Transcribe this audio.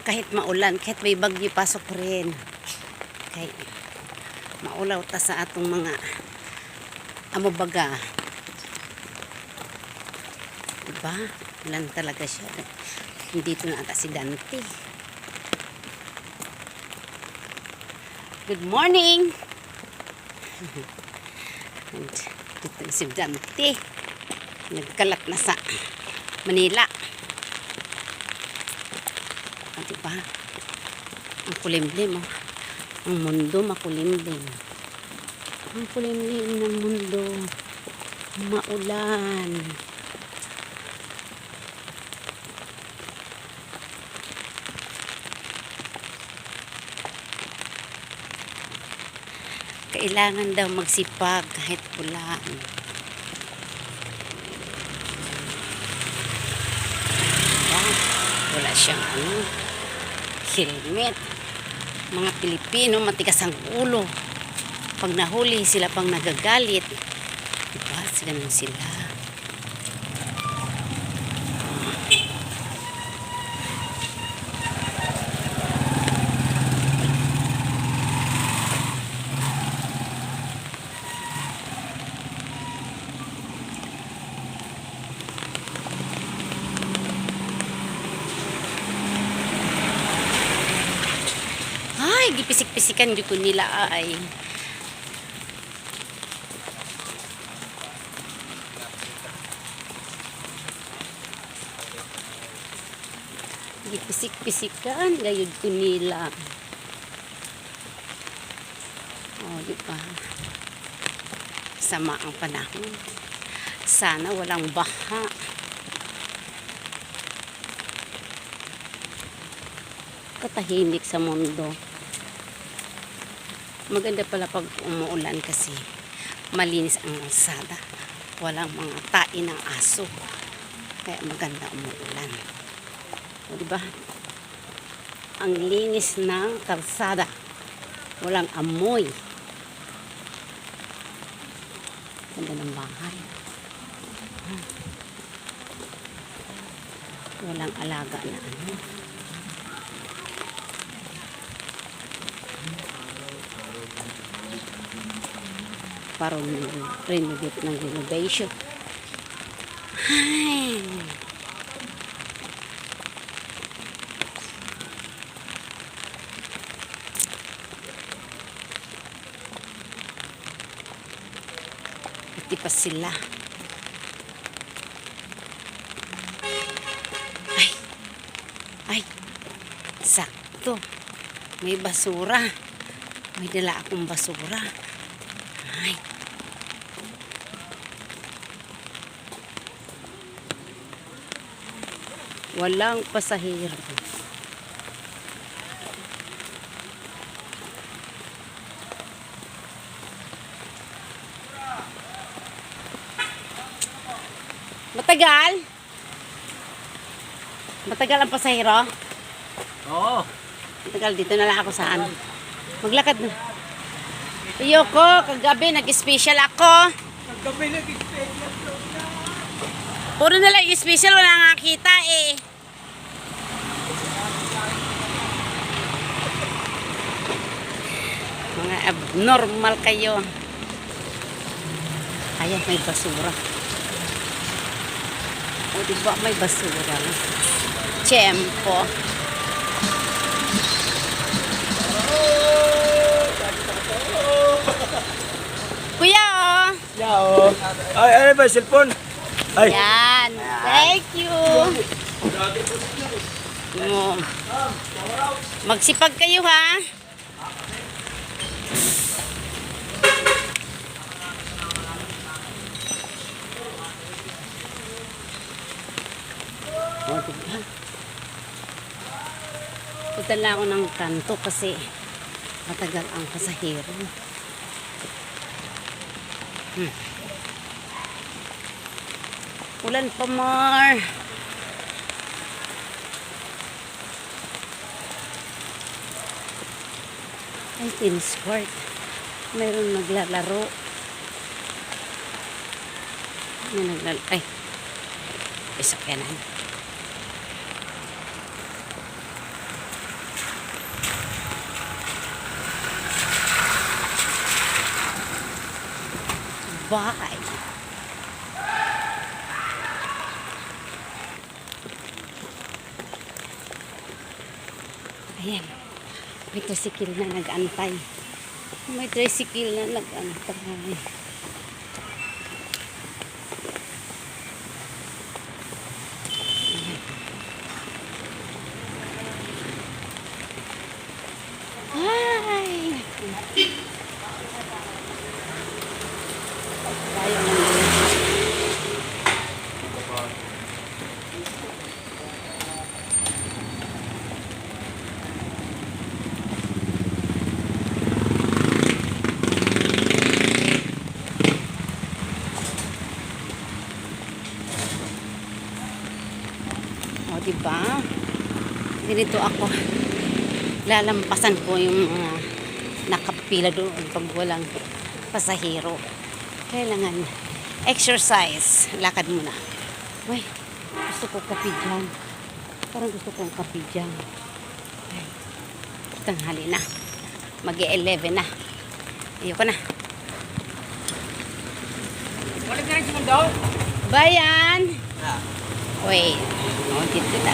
Kahit maulan, kahit may bagyo, pasok rin. Kahit maulaw ta sa atong mga amobaga. Diba? Ulan talaga siya. Hindi ito na ata si Dante. Good morning! Dito si Dante. Nagkalat na sa Manila. Diba? Ang kulimlim, oh. Ang mundo makulimlim. Ang kulimlim ng mundo. Maulan. Kailangan daw magsipag kahit ulan. Wala siyang helmet. Mga Pilipino matigas ang ulo. Pag nahuli sila pang nagagalit. Diba? Ganun sila. Ay, gipisik-pisikan dito nila ay. Gipisik-pisikan gayud ko nila. Oh, di ba? Sama ang panahon. Sana walang baha. Katahimik sa mundo. Maganda pala pag umuulan kasi malinis ang kalsada. Walang mga tain ng aso. Kaya maganda umuulan. O diba? Ang linis ng kalsada. Walang amoy. Ganda ng bahay. Walang alaga na parang renovate ng renovation. Ay. Pati pa sila. Ay. Sakto. May basura. May dala akong basura. Ay. Walang pasahero. Matagal? Matagal ang pasahero? Oo. Matagal, dito na lang ako saan. Maglakad na. Ayoko, kagabi nag-special ako. Kagabi nag-special. Puro na lang special, wala nga kita eh. Mga abnormal kayo. Ayan, may basura. O diba may basura? Tiyempo. Kuya oh. Yao. Ay, ano ba cellphone? Ay. Yan. Thank you. Magsipag kayo ha. O, diba? Punta lang ako ng kanto kasi matagal ang pasahero. Ulan pa, Mar. Ay, tennis court. Mayroon naglalaro. May naglalaro. Ay, isakyanan. bahay. Ayan. May tricycle na nag-antay. May tricycle na nag-antay. Ay! Tayo naman. O, diba? Ganito ako. Lalampasan ko yung mga nakapila doon pag walang pasahero. Kailangan exercise. Lakad muna. Uy, gusto ko kape dyan. Parang gusto kong kape dyan. Ay, tanghali na. Mag-11 na. Ayoko na. Wala ka rin siya daw? Bayan! Wait. O, dito na.